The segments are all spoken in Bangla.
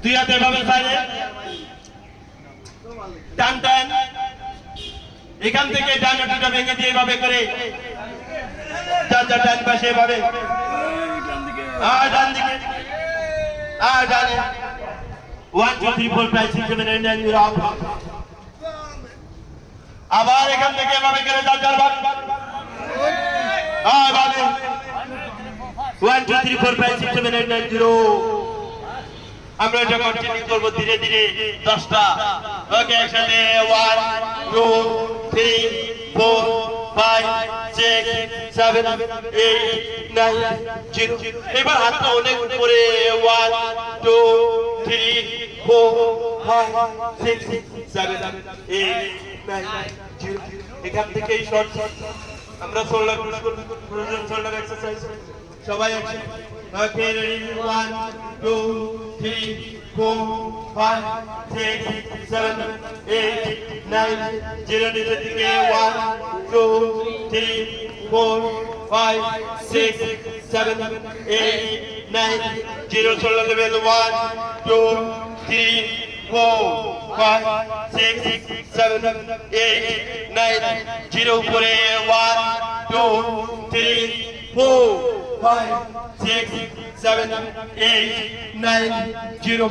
দুই হাতে এভাবে সাইডে টান টান, এখান থেকে ডান হাঁটুটা ভেঙে দিয়ে এভাবে করে চার চার ডান পাশে এভাবে আর ডান দিকে আর ডানে 1 2 3 4 5 6 7 8 9 ইউর আপ। আবার এখান থেকে এভাবে করে চার চার বার আর ডানে 1 2 3 4 5 6 7 8 9 0। আমরা এটা কন্টিনিউ করব ধীরে ধীরে 10টা। ওকে, একসাথে 1 2 3 4 5 6 7 8 9 0। এবার হাতটা অনেক উপরে 1 2 3 4 5 6 7 8 9 0। এখান থেকে শর্ট আমরা শোল্ডার শোল্ডার এক্সারসাইজ সবাই আছে। ওকে, রেডি 1 2 3 4 5 6 7 8 9 0। নিচের দিকে 1 2 3 4 5 6 7 8 9 0। Shoulder level 1 2 3 4 5 6 7 8 9 0। উপরে 1 2 3 4 5 6 7 8 9 0।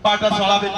পাটা সরাবেন।